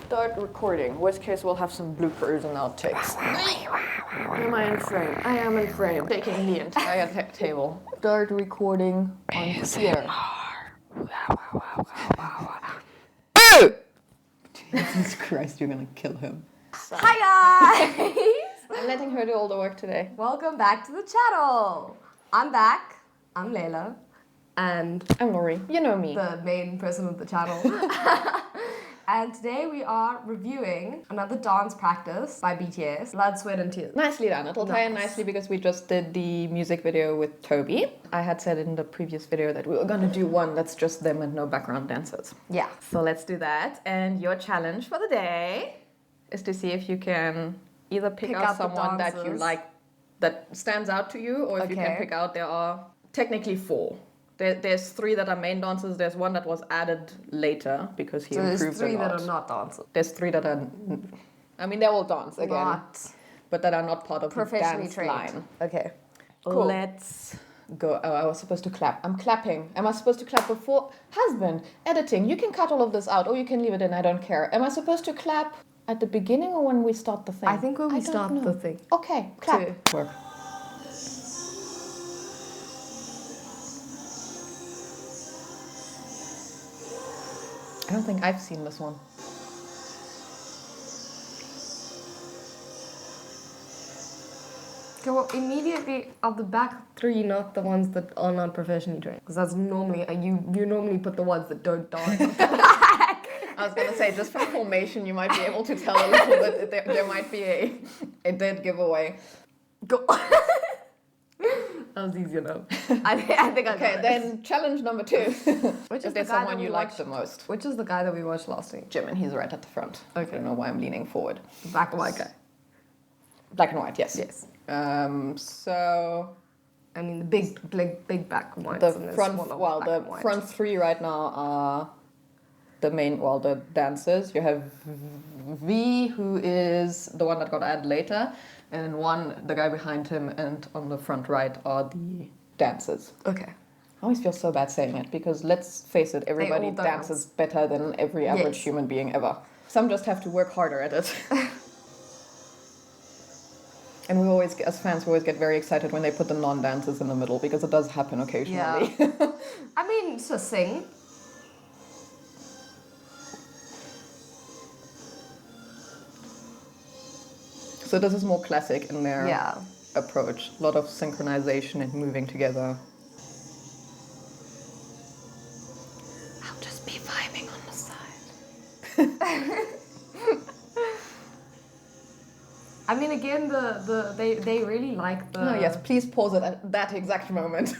Start recording. Worst case, we'll have some bloopers and outtakes. Am I in frame? I am in frame. Taking the entire table. Start recording on here. Jesus Christ, you're gonna kill him. Hi guys! I'm letting her do all the work today. Welcome back to the channel. I'm back. I'm Layla. And I'm Lori. You know me. the main person of the channel. And today we are reviewing another dance practice by BTS, Blood, Sweat and Tears. Nicely done. It'll tie in nicely because we just did the music video with Toby. I had said in the previous video that we were gonna do one that's just them and no background dancers. Yeah. So let's do that. And your challenge for the day is to see if you can either pick out the someone that you dancers. like that stands out to you, or if you can Okay. pick out, there are technically four. There's three that are main dancers. There's one that was added later because he So there's improved three a lot. that are not dancers. There's three that are, I mean, they all dance again, Not but that are not part of the professionally dance trained. line. Okay. Cool. Let's go. Oh, I was supposed to clap. I'm clapping. Am I supposed to clap before? Husband, editing, you can cut all of this out or you can leave it in. I don't care. Am I supposed to clap at the beginning or when we start the thing? I think when we don't start know. the thing. Okay, clap. Work. I don't think I've seen this one. Okay, well, immediately are the back three not the ones that are not professionally trained? Because that's normally, you normally put the ones that don't dance. I was gonna say, just from formation, you might be able to tell a little bit. There might be a dead giveaway. Go. That was easy enough. I think I Okay, got it. then challenge number 2. Which If is the there's guy someone that you we like watched? the most. Which is the guy that we watched last week? Jim, and he's right at the front. Okay. I don't know why I'm leaning forward. Black and white guy. Black and white, yes. Yes. So I mean the big back and white. the front three right now are the main, the dancers. You have V, who is the one that got added later, and one, the guy behind him, and on the front right are the dancers. Okay. I always feel so bad saying it because let's face it, everybody all dances better than every average Yes. human being ever. Some just have to work harder at it. And we always, as fans, we always get very excited when they put the non-dancers in the middle because it does happen occasionally. Yeah. I mean, so sing. So this is more classic in their Yeah. approach. A lot of synchronization and moving together. I'll just be vibing on the side. I mean, again, they really like the. Oh yes, please pause it at that exact moment.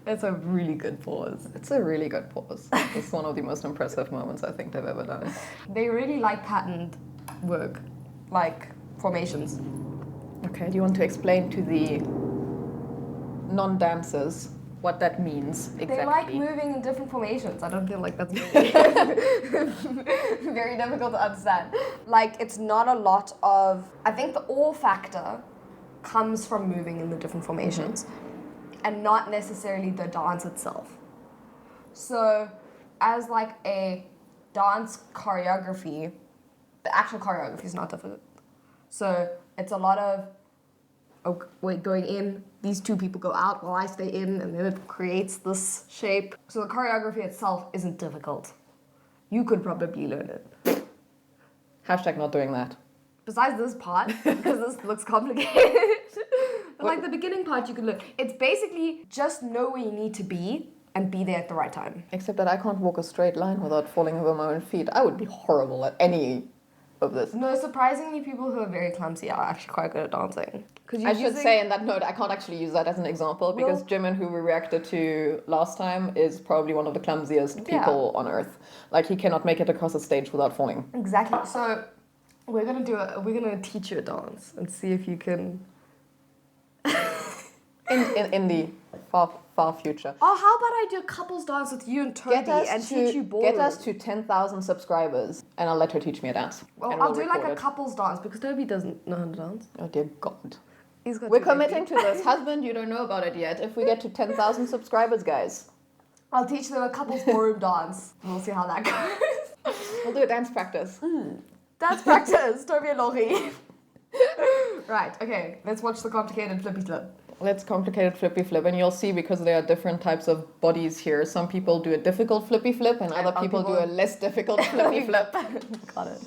It's a really good pause. It's a really good pause. It's one of the most impressive moments I think they've ever done. They really like patterned work, like formations. Okay, do you want to explain to the non-dancers what that means exactly? They like moving in different formations. I don't feel like that's very, very difficult to understand. Like, it's not a lot of. I think the awe factor comes from moving in the different formations, and not necessarily the dance itself. So, as like a dance choreography, the actual choreography is not difficult. So it's a lot of going in, these two people go out while I stay in, and then it creates this shape. So the choreography itself isn't difficult. You could probably learn it. Hashtag not doing that. Besides this part, because this looks complicated. But like the beginning part you could learn. It's basically just know where you need to be and be there at the right time. Except that I can't walk a straight line without falling over my own feet. I would be horrible at any of this. No, surprisingly, people who are very clumsy are actually quite good at dancing. I should say in that note, I can't actually use that as an example because Jimin, who we reacted to last time, is probably one of the clumsiest people on earth. Like, he cannot make it across a stage without falling. Exactly. So we're gonna teach you a dance and see if you can. in the far future. Oh, how about I do a couples dance with you and Toby and teach you ballroom? Get us to 10,000 subscribers and I'll let her teach me a dance. Well, and I'll we'll do like record a it. couples dance because Toby doesn't know how to dance. Oh dear God. We're We're committing to this. Husband, you don't know about it yet. If we get to 10,000 subscribers, guys. I'll teach them a couple's ballroom dance. We'll see how that goes. We'll do a dance practice. Dance practice. Don't be a lorry. Right, okay. Let's watch the complicated flippy flip. Let's complicated flippy flip, and you'll see because there are different types of bodies here. Some people do a difficult flippy flip, and other people do a less difficult flippy flip. Got it.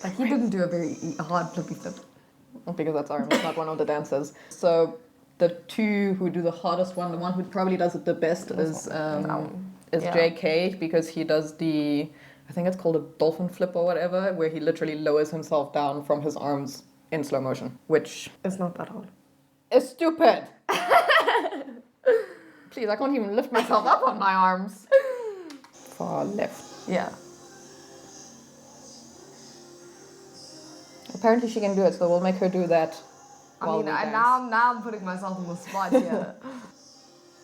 Like he didn't do a very hard flippy flip. Because that's Arm's not one of the dancers. So the two who do the hardest one, the one who probably does it the best is JK, because he does the, I think it's called a dolphin flip or whatever, where he literally lowers himself down from his arms in slow motion, which It's not that hard. is stupid. Please, I can't even lift myself up on my arms. Far left. Yeah. Apparently she can do it, so we'll make her do that. I mean, now I'm putting myself on the spot here.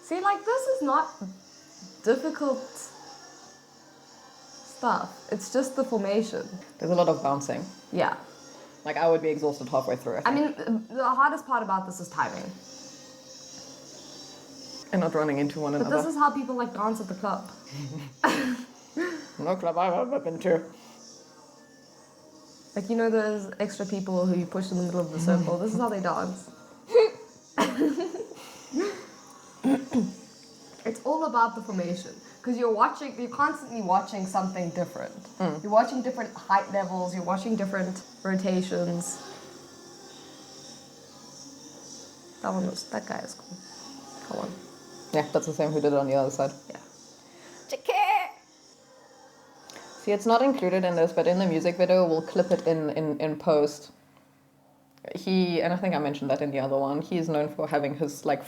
See, like, this is not difficult stuff. It's just the formation. There's a lot of bouncing. Yeah. Like, I would be exhausted halfway through. I mean, the hardest part about this is timing. And not running into one But another. this is how people, like, dance at the club. No club I've ever been to. Like, you know those extra people who you push in the middle of the circle? This is how they dance. It's all about the formation. Because you're constantly watching something different. You're watching different height levels, you're watching different rotations. That guy is cool. Come on. Yeah, that's the same who did it on the other side. Yeah. See, it's not included in this, but in the music video, we'll clip it in post. And I think I mentioned that in the other one, he is known for having his, like,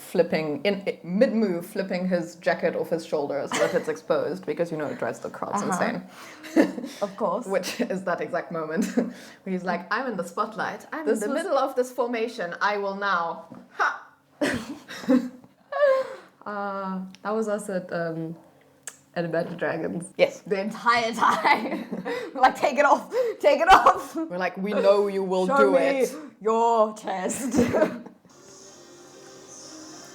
mid-move, flipping his jacket off his shoulders so that it's exposed, because, you know, it drives the crowds insane. Of course. Which is that exact moment where he's like, I'm in the spotlight, I'm in the middle of this formation, I will now. Ha! That was us at Imagine Dragons. Yes. The entire time. We're like, take it off, take it off. We're like, we know you will Show do me it. your chest.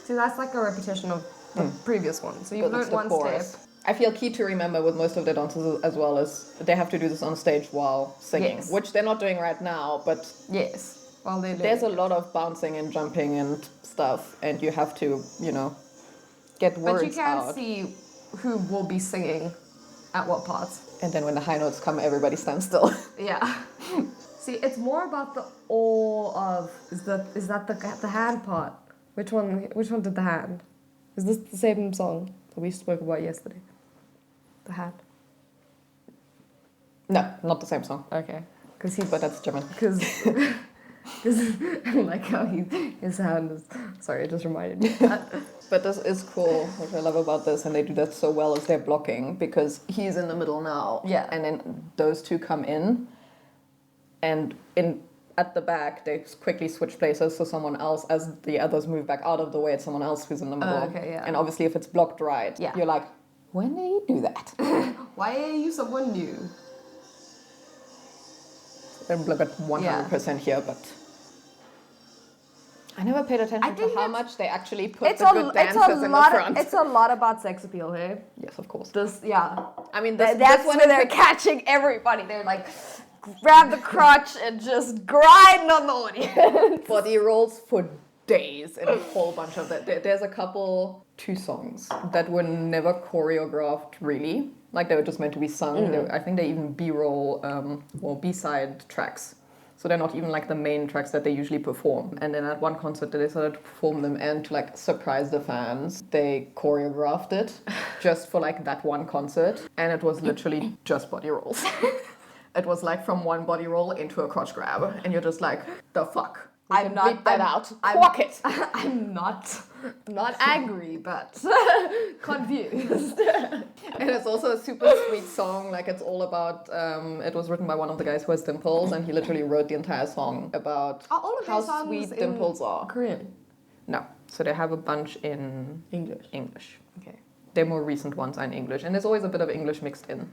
See, that's like a repetition of the previous one. So you've learned one step. I feel key to remember with most of the dances as well is they have to do this on stage while singing, Yes. which they're not doing right now, but Yes. While they're there's a lot of bouncing and jumping and stuff, and you have to, you know, get words out. But you can see who will be singing at what parts. And then when the high notes come, everybody stands still. Yeah. See, it's more about the all of. Is that the hand part? Which one did the hand? Is this the same song that we spoke about yesterday? The hand. No, not the same song. Okay. But that's German. Because I like how his hand is. Sorry, it just reminded me of that. But this is cool. What I love about this, and they do that so well, is they're blocking, because he's in the middle now. Yeah. And then those two come in, and at the back they quickly switch places so someone else, as the others move back out of the way, it's someone else who's in the middle. Okay, yeah. And obviously if it's blocked right, Yeah. you're like, when did he do that? Why are you someone new? I'm like at 100% here, but I never paid attention to how much they actually put the good dancers in the front. It's a lot about sex appeal, hey? Yes, of course. I mean, this that's one where they're catching everybody. They're like, grab the crotch and just grind on the audience. Body rolls for days and a whole bunch of that. There's a two songs that were never choreographed really. Like they were just meant to be sung. I think they even B-roll or B-side tracks. So they're not even like the main tracks that they usually perform. And then at one concert they decided to perform them, and to like surprise the fans, they choreographed it just for like that one concert. And it was literally just body rolls. It was like from one body roll into a crotch grab. And you're just like, the fuck? I'm not that out. Clock it. I'm not angry, but confused. And it's also a super sweet song. Like it's all about. It was written by one of the guys who has dimples, and he literally wrote the entire song about how sweet dimples are. Korean? No, so they have a bunch in English. Okay. Their more recent ones are in English, and there's always a bit of English mixed in.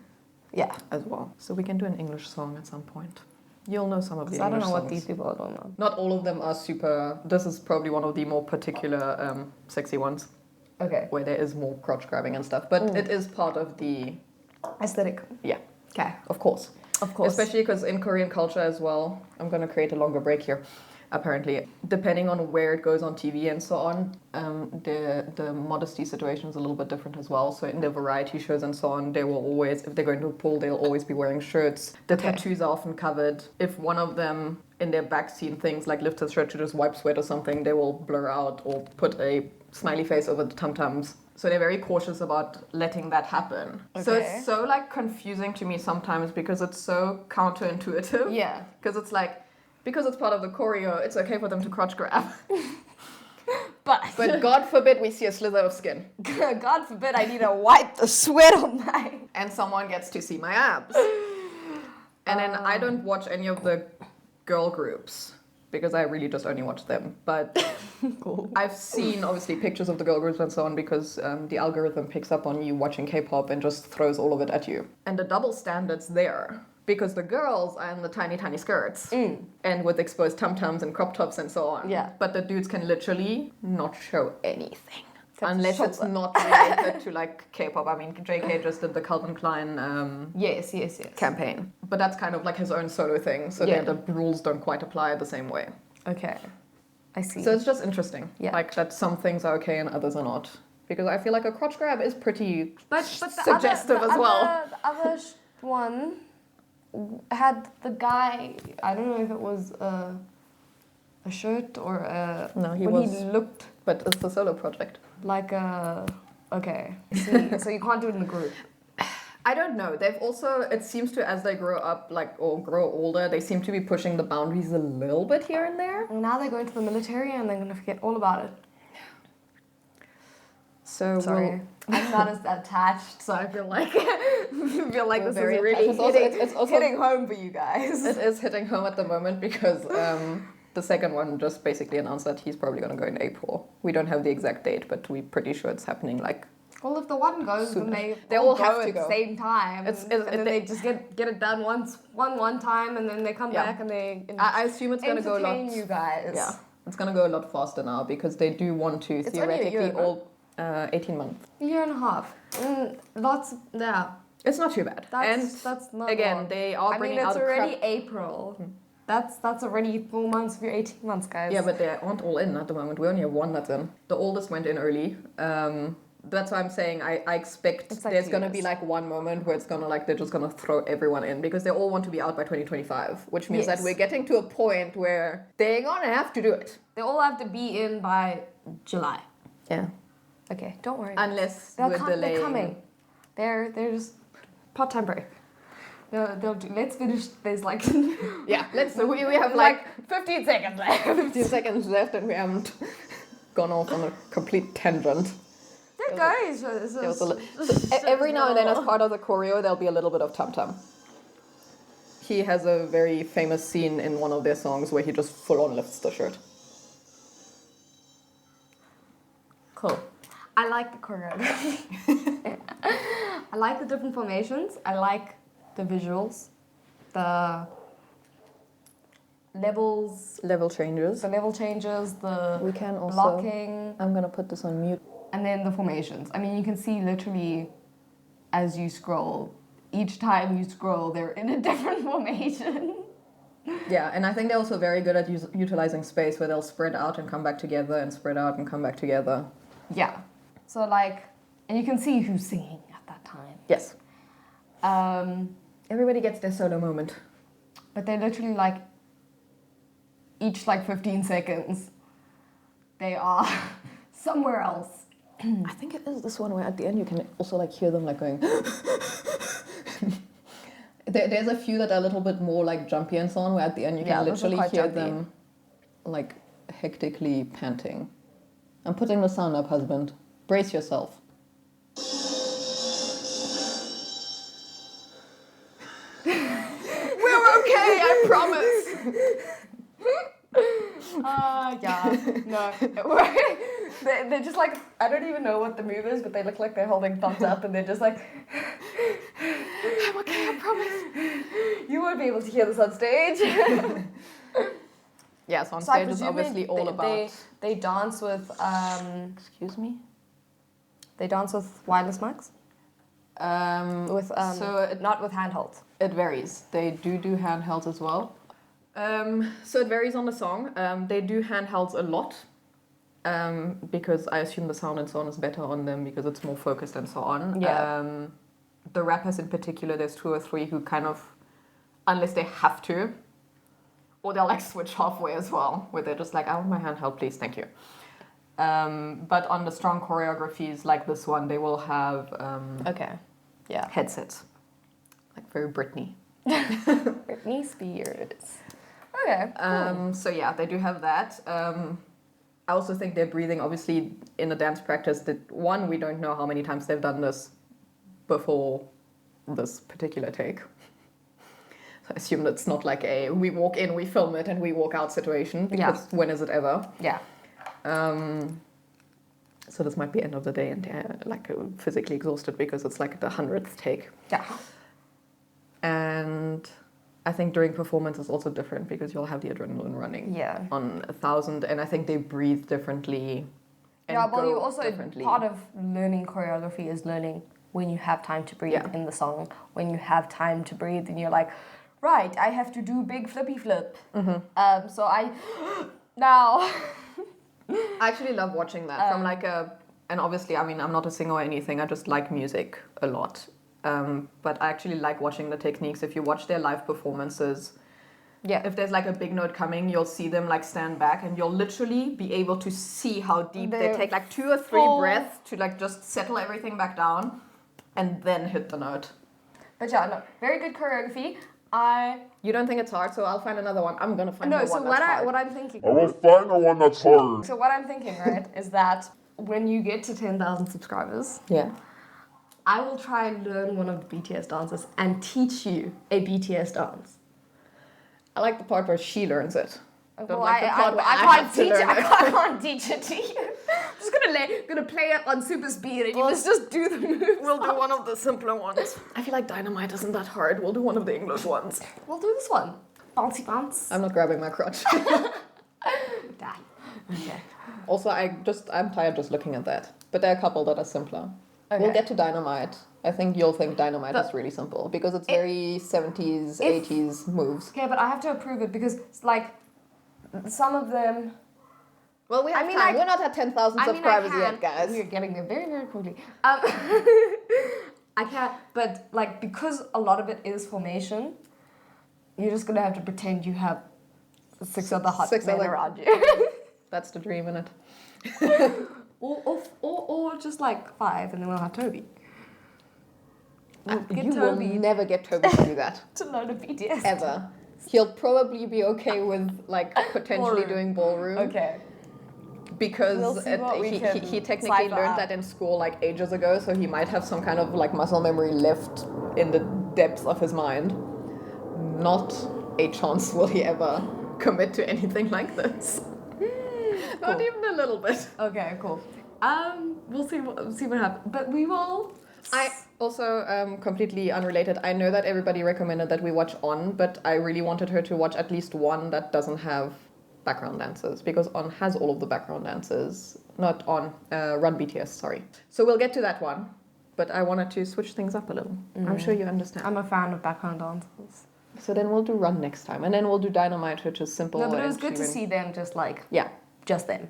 Yeah. As well. So we can do an English song at some point. You'll know some of the I don't English know what songs. these people are doing now. Not all of them are super. This is probably one of the more particular sexy ones Okay. where there is more crotch grabbing and stuff. But it is part of the Aesthetic. yeah, Okay. of course. Of course. Especially because in Korean culture as well, I'm going to create a longer break here. Apparently, depending on where it goes on TV and so on, the modesty situation is a little bit different as well. So in the variety shows and so on, they will always, if they're going to a pool, they'll always be wearing shirts. The tattoos are often covered. If one of them in their back scene things like lift his shirt to just wipe sweat or something, they will blur out or put a smiley face over the tum-tums. So they're very cautious about letting that happen. Okay. So it's so like confusing to me sometimes because it's so counterintuitive. Yeah. Because it's like, because it's part of the choreo, it's okay for them to crotch grab. But God forbid we see a slither of skin. God forbid I need to wipe the sweat on my... And someone gets to see my abs. And then I don't watch any of the girl groups because I really just only watch them. But Cool. I've seen obviously pictures of the girl groups and so on because the algorithm picks up on you watching K-pop and just throws all of it at you. And the double standard's there. Because the girls are in the tiny, tiny skirts and with exposed tum-tums and crop tops and so on. Yeah. But the dudes can literally not show anything. Except Unless it's shoulder. not related to like K-pop. I mean, JK just did the Calvin Klein Yes. campaign. But that's kind of like his own solo thing. So Yeah. the rules don't quite apply the same way. Okay. I see. So it's just interesting. Yeah. Like that some things are okay and others are not. Because I feel like a crotch grab is pretty but suggestive as well. The other one had the guy, I don't know if it was a shirt or a... No, he when was... he looked But it's the solo project. like a... Okay. See, so you can't do it in a group. I don't know. They've also, it seems to, as they grow up, like, or grow older, they seem to be pushing the boundaries a little bit here and there. And now they're going to the military and they're going to forget all about it. So Sorry. I'm not as attached, so I feel like we're this very is really attached. It's also hitting home for you guys. It is hitting home at the moment because the second one just basically announced that he's probably going to go in April. We don't have the exact date, but we're pretty sure it's happening like... Well, if the one goes, then they all go have to at go. the same time. It's- and then they just get it done one time, and then they come Yeah. back and they I assume it's going to go a lot... entertain you guys. Yeah, it's going to go a lot faster now because they do want to It's only a theoretically year, no? all 18 months. A year and a half. Yeah. It's not too bad. That's not Again, long. they are I mean, bringing it's out already crap. April. That's already 4 months of your 18 months, guys. Yeah, but they aren't all in at the moment. We only have one that's in. The oldest went in early. That's why I'm saying I expect It's like there's 2 going to be years. like one moment where it's going to like, they're just going to throw everyone in because they all want to be out by 2025, which means that Yes. we're getting to a point where they're going to have to do it. They all have to be in by July. Yeah. Okay, don't worry. Unless we're delaying. They're coming. They're just part-time break. They'll do. Let's finish. There's like Yeah, we have like 15 seconds left. 15 seconds left and we haven't gone off on a complete tangent. There goes. There was a every now and then, as part of the choreo, there'll be a little bit of tum-tum. He has a very famous scene in one of their songs where he just full-on lifts the shirt. Cool. I like the choreography. I like the different formations. I like the visuals, the levels, Level changes. the level changes, the We can also... blocking, I'm gonna put this on mute. and then the formations. I mean, you can see literally as you scroll, each time you scroll, they're in a different formation. Yeah, and I think they're also very good at utilizing space where they'll spread out and come back together and spread out and come back together. Yeah. So like, and you can see who's singing at that time. Yes. Everybody gets their Solo moment. but they're literally like, each like 15 seconds, they are somewhere else. I think it is this one where at the end you can also like hear them like going... There's a few that are a little bit more like jumpy and so on, where at the end you can those are literally quite hear jumpy. them like hectically panting. I'm putting the sound up, husband. Brace yourself. We're okay, I promise. Yeah, no. They're just like, I don't even know what the move is, but they look like they're holding thumbs up and they're just like... I'm okay, I promise. You won't be able to hear this on stage. Yeah, so on So I stage is presume obviously all about... They dance with... Excuse me? They dance with wireless mics? Not with handhelds. It varies. They do handhelds as well. So it varies on the song. They do handhelds a lot because I assume the sound and so on is better on them because it's more focused and so on. Yeah. The rappers in particular, there's 2 or 3 who kind of, unless they have to, or they'll like switch halfway as well, where they're just like, I want my handheld, please, thank you. But on the strong choreographies like this one, they will have headsets, like very Britney. Britney Spears. Okay, cool. So yeah, they do have that. I also think they're breathing, obviously, in a dance practice. That one, we don't know how many times they've done this before this particular take. So I assume that's not like a we walk in, we film it, and we walk out situation. Because when is it ever? Yeah. So this might be end of the day and they're like physically exhausted because it's like the 100th take. Yeah. And I think during performance is also different because you'll have the adrenaline running on 1,000, and I think they breathe differently. And well, you also differently. Part of learning choreography is learning when you have time to breathe in the song. When you have time to breathe, and you're like, right, I have to do big flippy flip. Mm-hmm. So I now. I actually love watching that from like and obviously, I mean, I'm not a singer or anything. I just like music a lot. But I actually like watching the techniques. If you watch their live performances, if there's like a big note coming, you'll see them like stand back and you'll literally be able to see how deep they take like 2 or 3 breaths to like just settle everything back down and then hit the note. But yeah, no, very good choreography. You don't think it's hard, so I'll find another one. I'm gonna find one that's hard. What I'm thinking. I will find the one that's hard. So what I'm thinking, right, is that when you get to 10,000 subscribers, I will try and learn one of the BTS dances and teach you a BTS dance. I like the part where she learns it. Well, like the part where I can't teach it. learn I can't teach it to you. I'm just gonna play it on super speed and you must just do the moves. We'll do one of the simpler ones. I feel like Dynamite isn't that hard. We'll do one of the English ones. We'll do this one. Bouncy bounce. I'm not grabbing my crotch. Damn. Okay. Also, I'm tired just looking at that. But there are a couple that are simpler. Okay. We'll get to Dynamite. I think you'll think Dynamite is really simple because it's very 70s, 80s moves. Okay, but I have to approve it because it's like some of them. Well, we have time. We're not at 10,000 subscribers yet, guys. We're getting there very, very quickly. I can't, but like because a lot of it is formation, you're just gonna have to pretend you have 6 other hot men around you. That's the dream, isn't it? or just like 5, and then we'll have Toby. You will never get Toby to do that. To learn a BTS. Ever. He'll probably be okay with like potentially doing ballroom. Okay. Because he technically learned that in school like ages ago, so he might have some kind of like muscle memory left in the depths of his mind. Not a chance will he ever commit to anything like this. Not even a little bit. Okay, cool. We'll see what happens. But we will. I also, completely unrelated, I know that everybody recommended that we watch On, but I really wanted her to watch at least one that doesn't have background dancers, because On has all of the background dancers. Not On, Run BTS, sorry. So we'll get to that one, but I wanted to switch things up a little. I'm sure you understand. I'm a fan of background dancers. So then we'll do Run next time, and then we'll do Dynamite, which is simple. No, but it was good to see them just like... Yeah. Just them.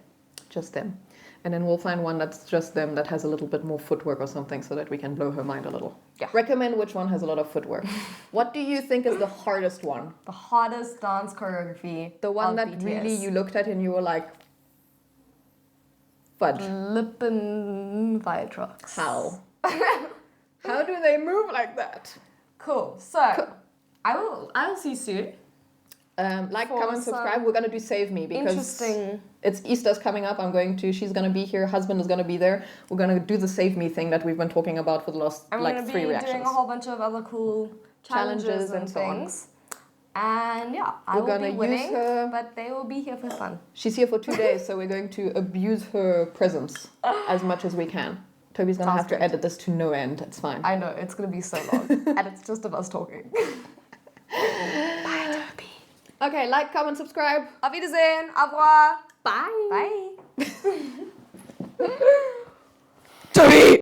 Just them. And then we'll find one that's just them that has a little bit more footwork or something so that we can blow her mind a little. Yeah. Recommend which one has a lot of footwork. What do you think is the hardest one? The hardest dance choreography. The one that BTS. Really you looked at and you were like, fudge. Lippen Viatrox. How? How do they move like that? Cool. So, I will see you soon. Like, comment, subscribe. We're gonna do Save Me because it's Easter's coming up. She's gonna be here. Husband is gonna be there. We're gonna do the Save Me thing that we've been talking about for the last 3 reactions. We're gonna be doing a whole bunch of other cool challenges and things. And yeah, I will be winning, but they will be here for fun. She's here for 2 days, so we're going to abuse her presence as much as we can Toby's gonna Sounds have to great. edit this to no end. It's fine. I know, it's gonna be so long. And it's just of us talking. Bye, Toby. Okay, like, comment, subscribe. Auf Wiedersehen. Au revoir. Bye. Bye. Toby!